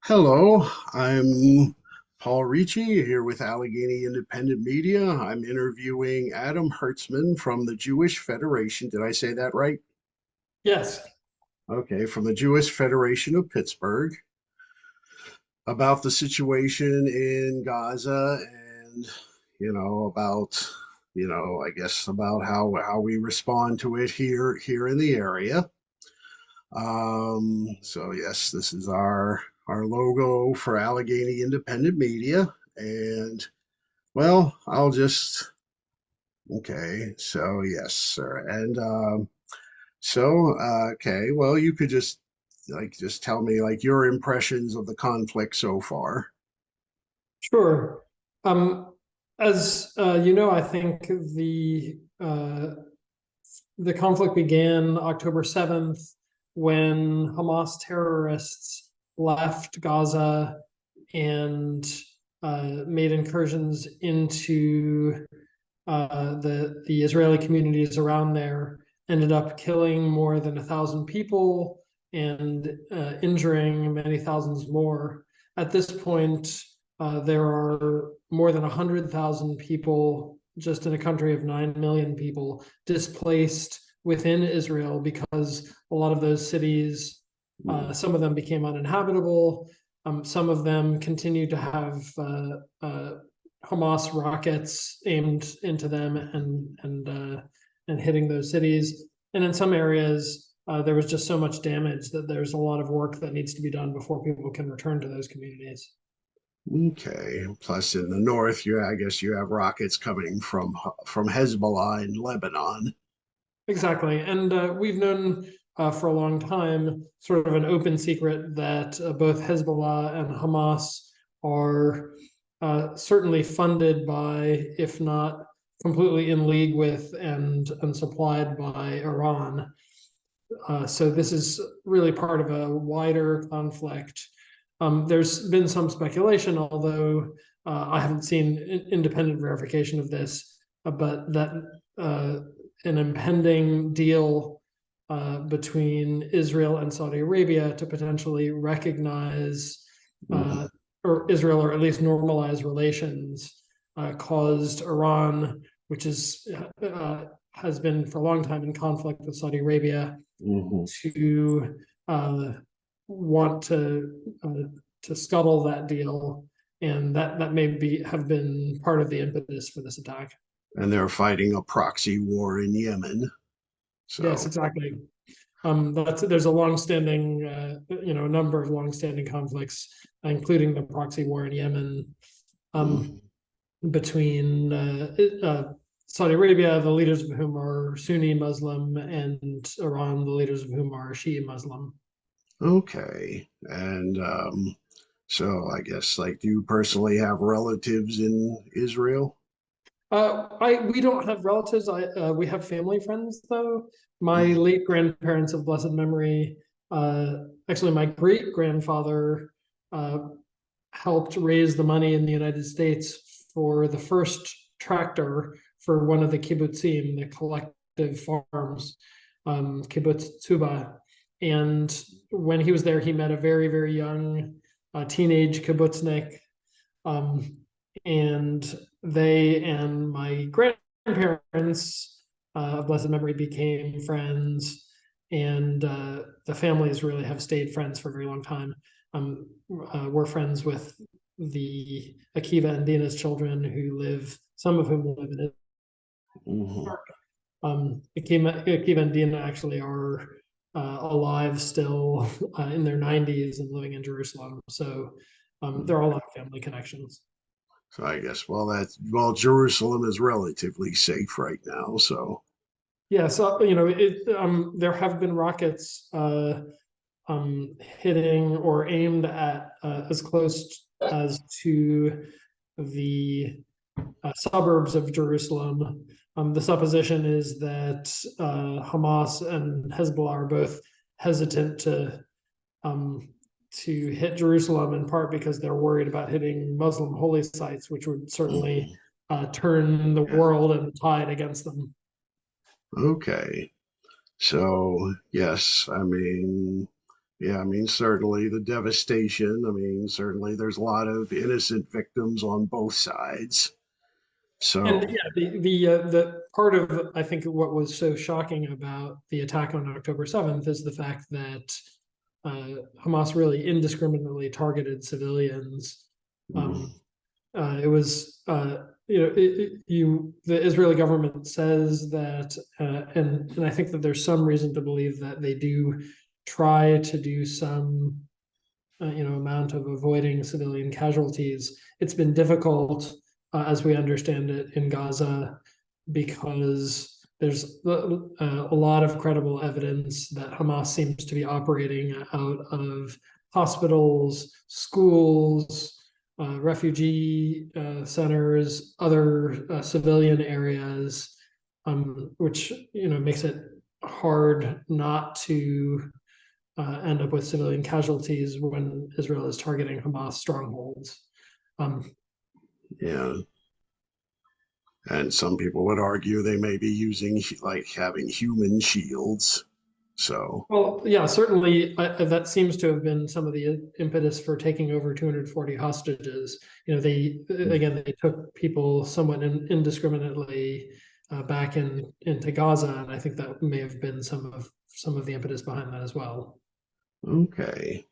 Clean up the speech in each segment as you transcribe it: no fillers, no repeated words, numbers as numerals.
Hello, I'm Paul Ricci here with Allegheny Independent Media. I'm interviewing Adam Hertzman from the Jewish Federation. Did I say that right? Yes, Okay, from the Jewish Federation of Pittsburgh about the situation in Gaza and, about, I guess about how we respond to it here in the area. So yes, this is our logo for Allegheny Independent Media. And well, I'll just okay. So yes, sir. And okay. Well, you could just tell me like your impressions of the conflict so far. sure. Um, as you know, I think the conflict began October 7th when Hamas terrorists left Gaza and made incursions into the Israeli communities around there. Ended up killing more than 1,000 people and injuring many thousands more. At this point, there are more than 100,000 people just in a country of 9 million people displaced within Israel because a lot of those cities, Mm, some of them became uninhabitable. Some of them continue to have Hamas rockets aimed into them and hitting those cities. And in some areas, there was just so much damage that there's a lot of work that needs to be done before people can return to those communities. okay. Plus, in the north, I guess you have rockets coming from Hezbollah in Lebanon. Exactly. And we've known for a long time, sort of an open secret, that both Hezbollah and Hamas are certainly funded by, if not completely in league with and supplied by Iran. So this is really part of a wider conflict. There's been some speculation, although I haven't seen independent verification of this, but that uh, an impending deal between Israel and Saudi Arabia to potentially recognize Mhm. or Israel, or at least normalize relations, caused Iran, which has been for a long time in conflict with Saudi Arabia, Mhm. to uh, want to scuttle that deal, and that may be have been part of the impetus for this attack. And they're fighting a proxy war in Yemen. Yes, So. exactly. There's a longstanding, a number of longstanding conflicts, including the proxy war in Yemen, um, Mhm. between Saudi Arabia, the leaders of whom are Sunni Muslim, and Iran, the leaders of whom are Shia Muslim. Okay. And so I guess like do you personally have relatives in Israel? I we don't have relatives. We have family friends though. My Mm. late grandparents of blessed memory, actually my great grandfather, uh, helped raise the money in the United States for the first tractor for one of the kibbutzim, the collective farms, kibbutz Tzuba. And when he was there, he met a very, very young teenage kibbutznik, um, and they and my grandparents of blessed memory became friends, and the families really have stayed friends for a very long time. We're friends with the Akiva and Dina's children, some of whom live in New Mhm. York. Akiva and Dina actually are alive still, in their 90s and living in Jerusalem. So there are a lot of family connections. So I guess Jerusalem is relatively safe right now. So Yeah, so there have been rockets hitting or aimed at as close as to the suburbs of Jerusalem. The supposition is that Hamas and Hezbollah are both hesitant um, to hit Jerusalem, in part because they're worried about hitting Muslim holy sites, which would certainly mhm. turn the Yeah. world and the tide against them. Okay. So yes, I mean Yeah, I mean, certainly the devastation. I mean, certainly there's a lot of innocent victims on both sides. And So, yeah, the part of I think what was so shocking about the attack on October 7th is the fact that Hamas really indiscriminately targeted civilians. mm, Um, it was the Israeli government says that, and I think that there's some reason to believe that they do try to do some amount of avoiding civilian casualties. It's been difficult, as we understand it, in Gaza because there's a lot of credible evidence that Hamas seems to be operating out of hospitals, schools, refugee centers, other civilian areas, which makes it hard not to end up with civilian casualties when Israel is targeting Hamas strongholds. Um, yeah. And some people would argue they may be using like having human shields. So, well, yeah, certainly that seems to have been some of the impetus for taking over 240 hostages. They again they took people somewhat indiscriminately back into Gaza, and I think that may have been some of the impetus behind that as well. okay.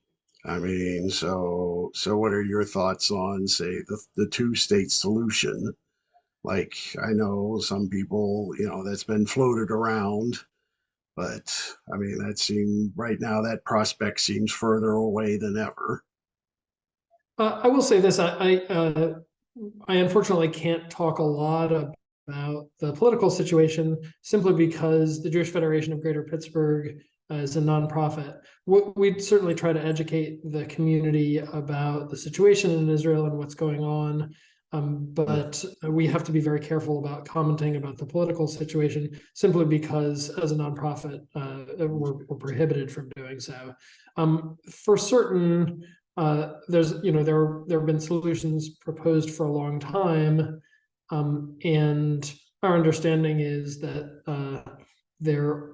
I mean, so what are your thoughts on, say, the two-state solution? Like, I know some people, that's been floated around, but I mean, that seemed right now that prospect seems further away than ever. I will say this: I unfortunately can't talk a lot about the political situation simply because the Jewish Federation of Greater Pittsburgh is a nonprofit. We'd certainly try to educate the community about the situation in Israel and what's going on. But we have to be very careful about commenting about the political situation simply because, as a nonprofit, we're prohibited from doing so. For certain, there have been solutions proposed for a long time, and our understanding is that there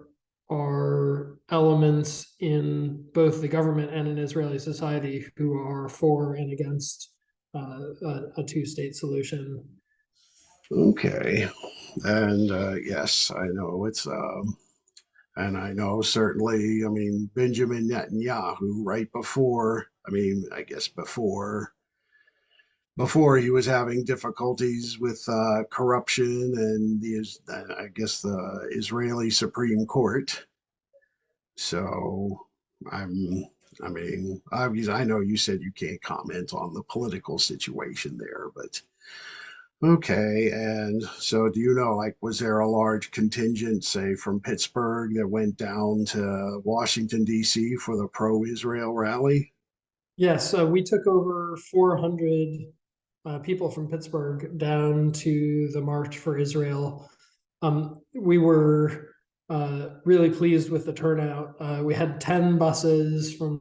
are elements in both the government and in Israeli society who are for and against a two-state solution. Okay. And yes, I know and I know certainly, I mean, Benjamin Netanyahu, right before, I mean, I guess before he was having difficulties with corruption and I guess the Israeli Supreme Court. So I'm, I mean, obviously, I know you said you can't comment on the political situation there, but okay. And so, do you know, like, was there a large contingent, say, from Pittsburgh that went down to Washington, D.C. for the pro-Israel rally? Yes, we took over 400 people from Pittsburgh down to the March for Israel. We were really pleased with the turnout. We had 10 buses from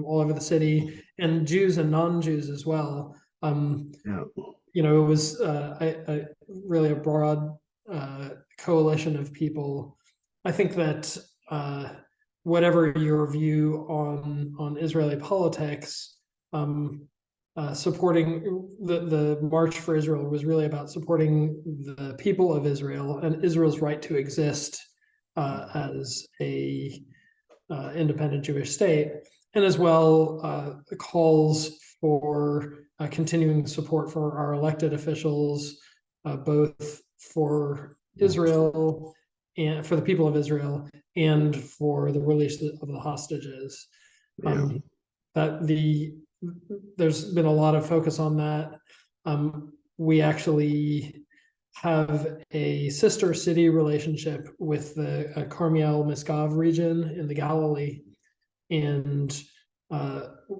all over the city, and Jews and non-Jews as well. Yeah, It was really a broad coalition of people. I think that whatever your view on Israeli politics, supporting the March for Israel was really about supporting the people of Israel and Israel's right to exist as a independent Jewish state, and as well calls for continuing support for our elected officials, both for Israel and for the people of Israel, and for the release of the hostages. yeah, That there's been a lot of focus on that. We actually have a sister city relationship with the Carmel Misgav region in the Galilee. And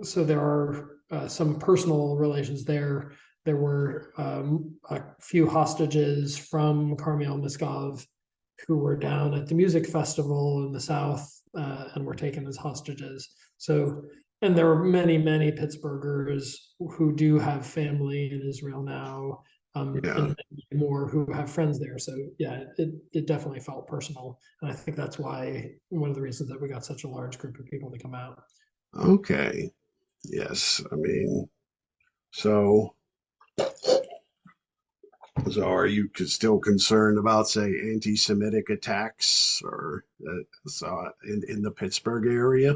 so there are some personal relations there. There were a few hostages from Carmel Misgav who were down at the music festival in the South and were taken as hostages. So, and there are many, many Pittsburghers who do have family in Israel now, yeah. and more who have friends there. So yeah, it definitely felt personal, and I think that's why one of the reasons that we got such a large group of people to come out. Okay. Yes. I mean, so so are you still concerned about, say, anti-Semitic attacks or in the Pittsburgh area?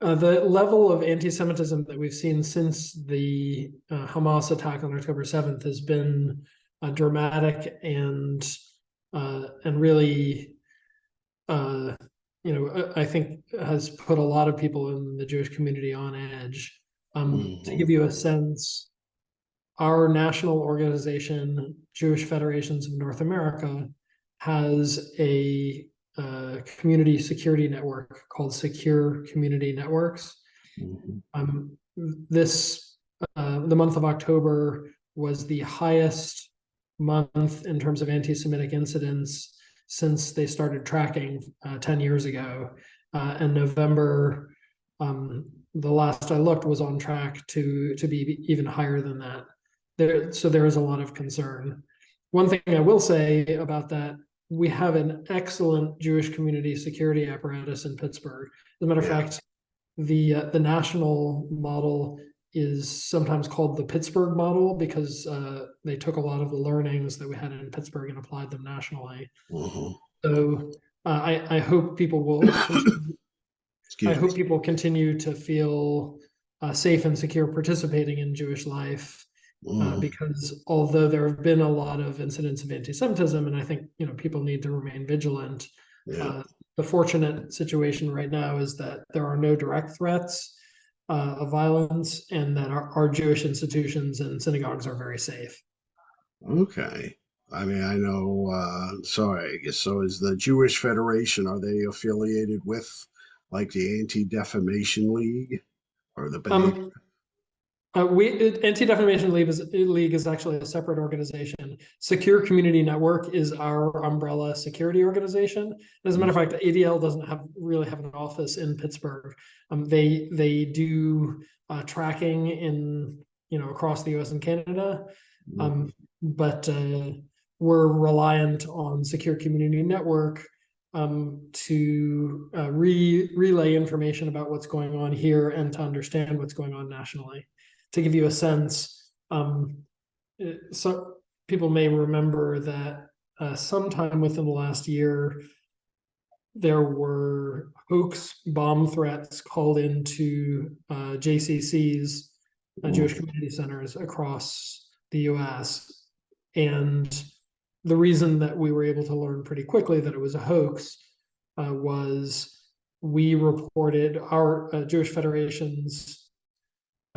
The level of anti-Semitism that we've seen since the Hamas attack on October 7th has been dramatic and really, I think has put a lot of people in the Jewish community on edge. To Hmm. give you a sense, our national organization, Jewish Federations of North America, has a community security network called Secure Community Networks. Hmm. This the month of October was the highest month in terms of anti-Semitic incidents since they started tracking 10 years ago. And November, the last I looked, was on track to be even higher than that. So there is a lot of concern. One thing I will say about that, we have an excellent Jewish community security apparatus in Pittsburgh. As a matter of Yeah. fact, the national model is sometimes called the Pittsburgh model because they took a lot of the learnings that we had in Pittsburgh and applied them nationally. Hmm. So I hope people will continue. I Excuse me. hope people continue to feel safe and secure participating in Jewish life. Hmm. Because although there have been a lot of incidents of anti-Semitism, and I think people need to remain vigilant, Yeah. uh, the fortunate situation right now is that there are no direct threats of violence, and that our Jewish institutions and synagogues are very safe. Okay. I mean, I know. So I guess so. Is the Jewish Federation, are they affiliated with like the Anti-Defamation League or the B'nai? Um, Anti-Defamation League is actually a separate organization. Secure Community Network is our umbrella security organization. As a matter of fact, ADL doesn't really have an office in Pittsburgh. They do tracking in across the U.S. and Canada, Mhm. um, but we're reliant on Secure Community Network to relay information about what's going on here and to understand what's going on nationally. To give you a sense, so people may remember that sometime within the last year, there were hoax bomb threats called into JCCs, Jewish Mhm. community centers across the US. And the reason that we were able to learn pretty quickly that it was a hoax was we reported our Jewish Federation's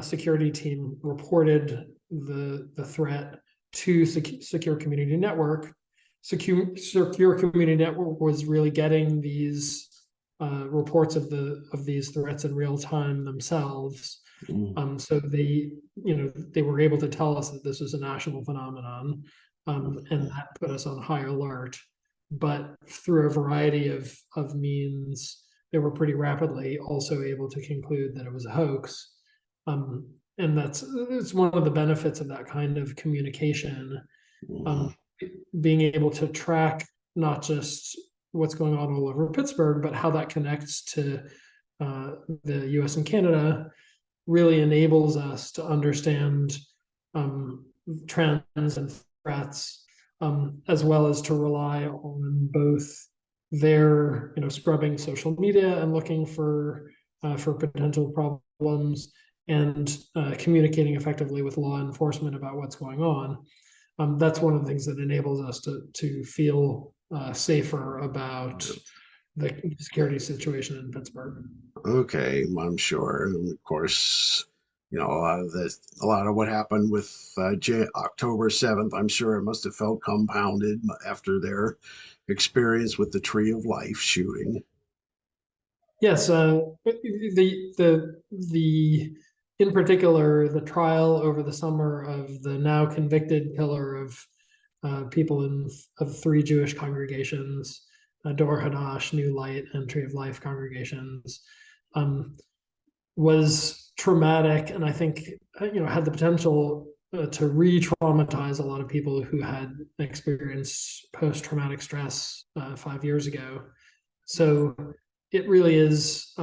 security team reported the threat to Secure Community Network. Secure Community Network was really getting these reports of these threats in real time themselves. Mhm. So they were able to tell us that this was a national phenomenon, and that put us on high alert. But through a variety of means, they were pretty rapidly also able to conclude that it was a hoax. And it's one of the benefits of that kind of communication, Mhm. um, being able to track not just what's going on all over Pittsburgh, but how that connects to the US and Canada really enables us to understand trends and threats, as well as to rely on both their scrubbing social media and looking for potential problems, and communicating effectively with law enforcement about what's going on. That's one of the things that enables us to feel safer about the security situation in Pittsburgh. Okay, I'm sure. And of course, a lot of what happened with October 7th, I'm sure it must have felt compounded after their experience with the Tree of Life shooting. Yes, the in particular the trial over the summer of the now convicted killer of people of three Jewish congregations, Dor Hadash, New Light, and Tree of Life congregations, um, was traumatic, and I think had the potential to re-traumatize a lot of people who had experienced post-traumatic stress 5 years ago. So it really is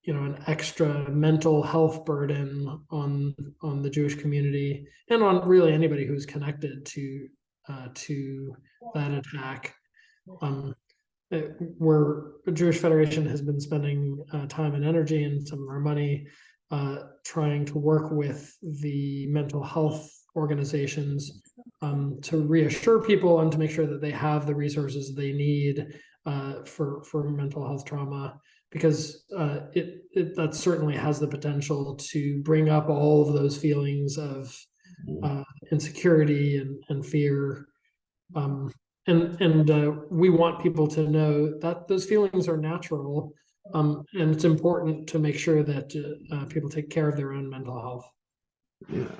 an extra mental health burden on the Jewish community and on really anybody who's connected to that attack. Where the Jewish Federation has been spending time and energy and some of our money trying to work with the mental health organizations to reassure people and to make sure that they have the resources they need for mental health trauma, because that certainly has the potential to bring up all of those feelings of insecurity and fear. And we want people to know that those feelings are natural, and it's important to make sure that people take care of their own mental health. Yeah.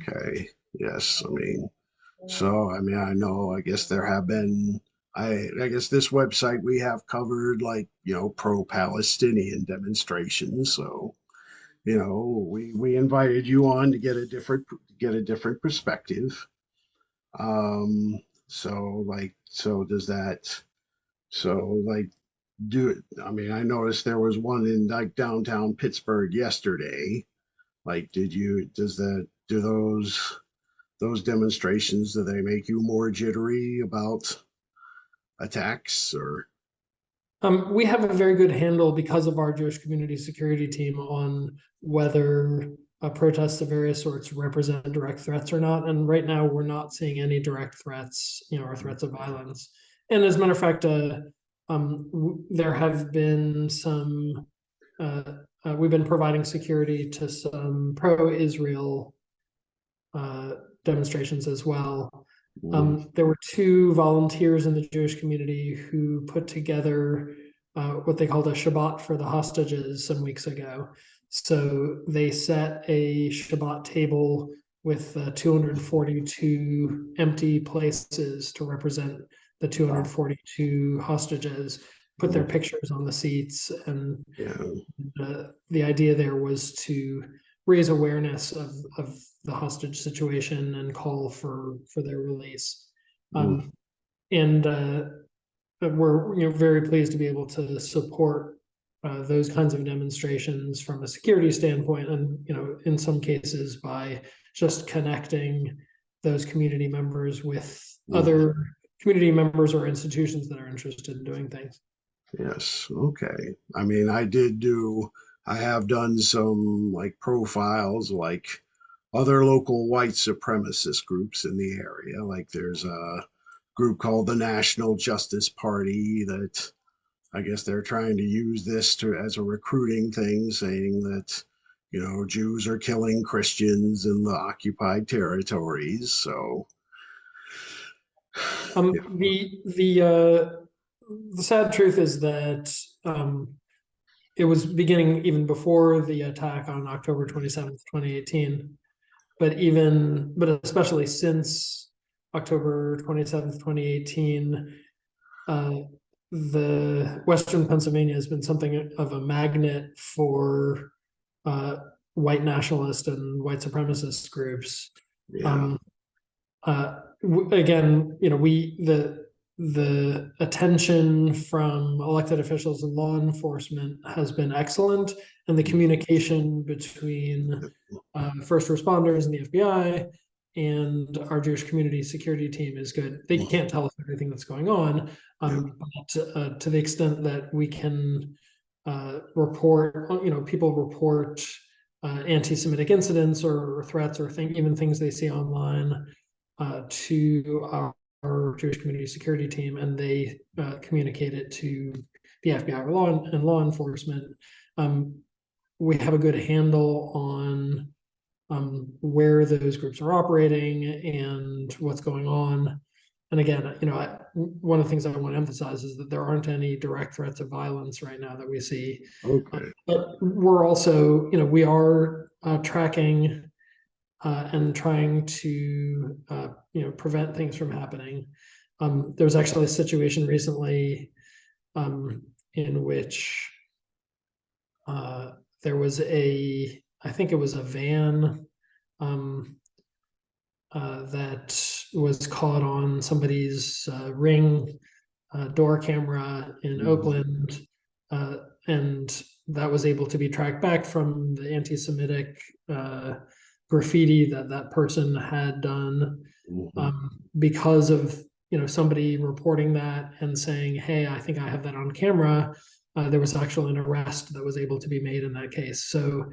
Okay. Yes. I know, I guess there have been, I guess this website we have covered like, pro-Palestinian demonstrations. So, we invited you on to get a different perspective. So does that, so like, I noticed there was one in like downtown Pittsburgh yesterday. Like, do those demonstrations, do they make you more jittery about attacks or? We have a very good handle because of our Jewish community security team on whether protests of various sorts represent direct threats or not. And right now, we're not seeing any direct threats, or threats of violence. And as a matter of fact, there have been some. We've been providing security to some pro-Israel demonstrations as well. There were two volunteers in the Jewish community who put together what they called a Shabbat for the hostages some weeks ago. So they set a Shabbat table with 242 empty places to represent the 242 hostages, put their pictures on the seats, and the idea there was to raise awareness of the hostage situation and call for their release. And we're very pleased to be able to support those kinds of demonstrations from a security standpoint, and in some cases by just connecting those community members with other community members or institutions that are interested in doing things. Yes. Okay. I have done some like profiles, like other local white supremacist groups in the area. Like there's a group called the National Justice Party that I guess they're trying to use this as a recruiting thing, saying that, Jews are killing Christians in the occupied territories. So, The sad truth is that it was beginning even before the attack on October 27th, 2018. But especially since October 27th, 2018, the Western Pennsylvania has been something of a magnet for white nationalist and white supremacist groups. yeah. Again, the attention from elected officials and law enforcement has been excellent, and the communication between first responders and the FBI and our Jewish community security team is good. They can't tell us everything that's going on, but to the extent that we can report, people report anti-Semitic incidents or threats or even things they see online to our Jewish community security team, and they communicate it to the FBI or law enforcement. We have a good handle on where those groups are operating and what's going on. And again, one of the things I want to emphasize is that there aren't any direct threats of violence right now that we see. Okay. But we're also, we are tracking and trying to, prevent things from happening. There was actually a situation recently in which there was I think it was a van that was caught on somebody's Ring door camera in Oakland, and that was able to be tracked back from the anti-Semitic graffiti that that person had done, Hmm. because of somebody reporting that and saying, "Hey, I think I have that on camera." There was actually an arrest that was able to be made in that case. So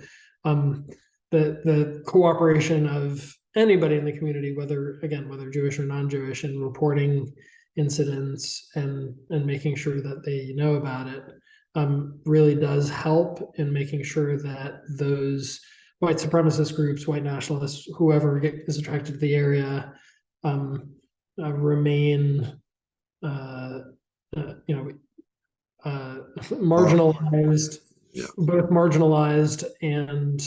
um, the cooperation of anybody in the community, whether Jewish or non-Jewish, in reporting incidents and making sure that they know about it, really does help in making sure that those white supremacist groups, white nationalists, whoever is attracted to the area, um, remain, uh, you know, Well, marginalized, yeah. both marginalized and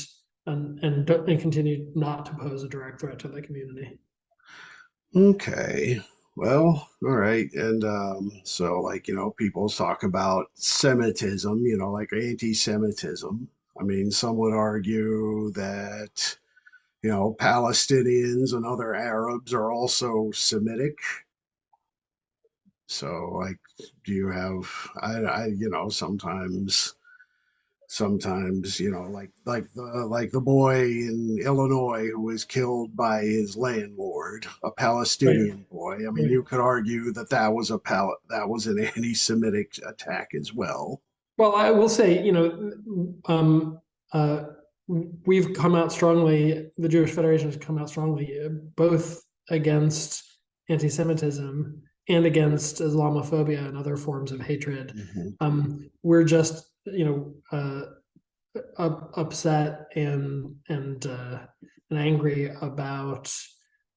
continue not to pose a direct threat to the community. Okay. Well, all right. And so, like, people talk about Semitism, like anti-Semitism. I mean, some would argue that, Palestinians and other Arabs are also Semitic. So, like, do you have, sometimes, like the boy in Illinois who was killed by his landlord, a Right. Palestinian boy. I mean, Right. you could argue that that was an anti-Semitic attack as well. Well, I will say, uh, we've come out strongly, the Jewish Federation has come out strongly, both against anti-Semitism and against Islamophobia and other forms of hatred. Hmm. We're just, upset and angry about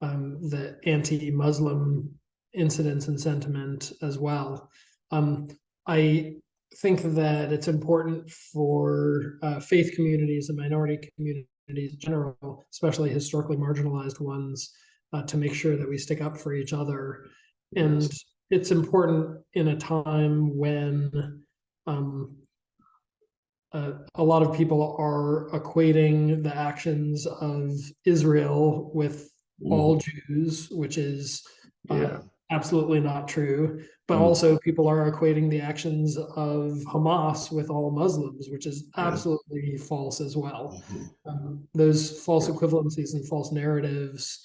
the anti-Muslim incidents and sentiment as well. I think that it's important for faith communities and minority communities in general, especially historically marginalized ones, to make sure that we stick up for each other. And Yes. it's important in a time when um, a lot of people are equating the actions of Israel with all Hmm. Jews, which is Yeah. absolutely not true. But Hmm. also, people are equating the actions of Hamas with all Muslims, which is Yeah. absolutely false as well. Hmm. Those false Yeah. equivalencies and false narratives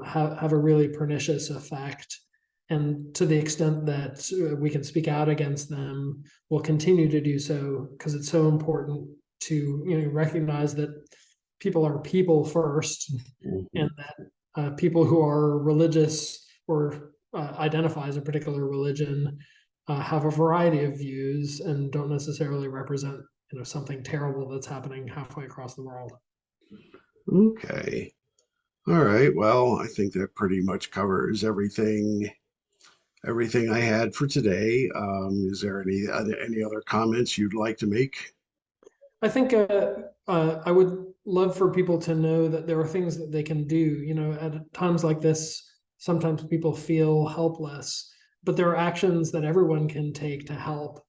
have a really pernicious effect. And to the extent that we can speak out against them, we'll continue to do so because it's so important to recognize that people are people first, Hmm. and that people who are religious or identify as a particular religion have a variety of views and don't necessarily represent something terrible that's happening halfway across the world. Okay. All right. Well, I think that pretty much covers everything I had for today. Is there any other comments you'd like to make? I think I would love for people to know that there are things that they can do. At times like this, sometimes people feel helpless, but there are actions that everyone can take to help.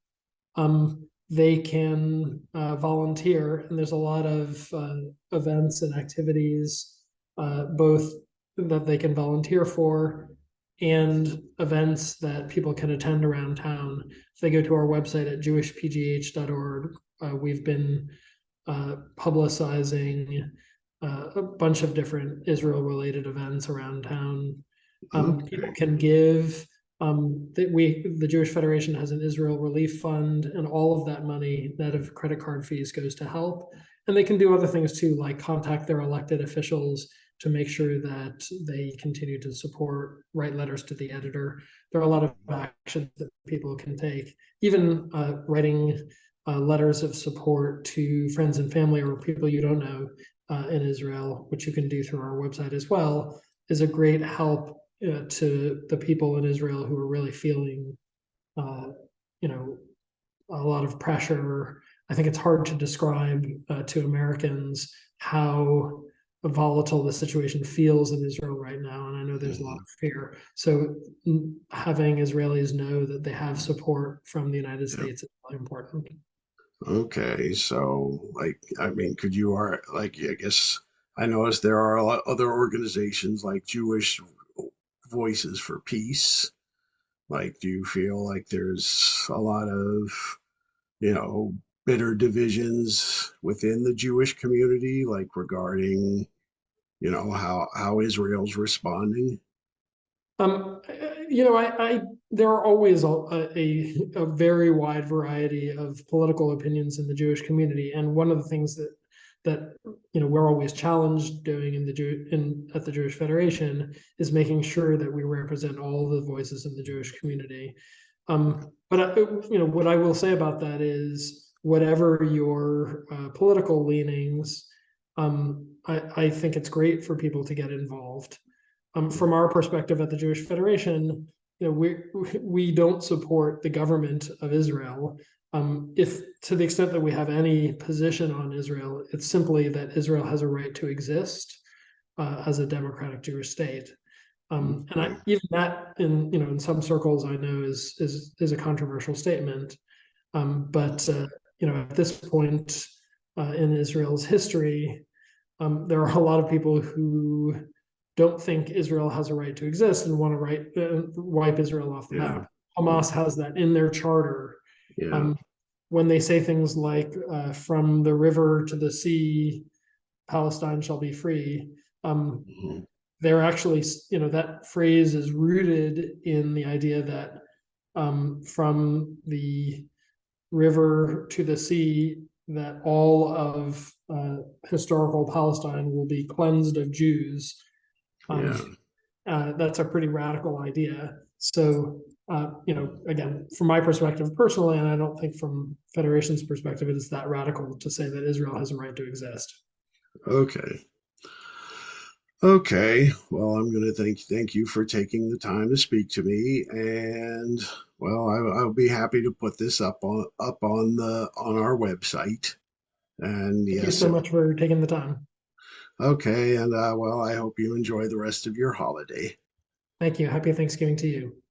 They can volunteer, and there's a lot of events and activities, both that they can volunteer for and events that people can attend around town. If they go to our website at jewishpgh.org, we've been publicizing a bunch of different Israel related events around town. People Okay. can give. The Jewish Federation has an Israel Relief Fund, and all of that money, net of credit card fees, goes to help. And they can do other things too, like contact their elected officials to make sure that they continue to support, write letters to the editor. There are a lot of actions that people can take, even writing letters of support to friends and family or people you don't know in Israel, which you can do through our website as well, is a great help to the people in Israel who are really feeling, uh, you know, a lot of pressure. I think it's hard to describe to Americans how volatile the situation feels in Israel right now, and I know there's a lot Mhm. of fear. So having Israelis know that they have support from the United Yeah. States is really important. Okay. So, like, I mean, could you are like, I guess I noticed there are a lot other organizations like Jewish Voices for Peace. Like, do you feel like there's a lot of, you know, bitter divisions within the Jewish community, like regarding, how Israel's responding? There are always a very wide variety of political opinions in the Jewish community, and one of the things that we're always challenged doing at the Jewish Federation is making sure that we represent all the voices in the Jewish community. But what I will say about that is, whatever your political leanings, I think it's great for people to get involved. From our perspective at the Jewish Federation, we don't support the government of Israel. If to the extent that we have any position on Israel, it's simply that Israel has a right to exist as a democratic Jewish state. Okay. Even that, in some circles, I know is a controversial statement. But at this point in Israel's history, there are a lot of people who don't think Israel has a right to exist and want to wipe Israel off the Yeah. map. Hamas has that in their charter. Yeah. Um, when they say things like, from the river to the sea, Palestine shall be free, Mhm. they're actually, that phrase is rooted in the idea that from the river to the sea, that all of historical Palestine will be cleansed of Jews. Yeah. That's a pretty radical idea. So, again, from my perspective personally, and I don't think from Federation's perspective, it is that radical to say that Israel has a right to exist. Okay. Okay. Well, I'm going to thank you for taking the time to speak to me, and well, I'll be happy to put this up on our website. And Thank you yes, so much for taking the time. okay. And well, I hope you enjoy the rest of your holiday. Thank you. Happy Thanksgiving to you.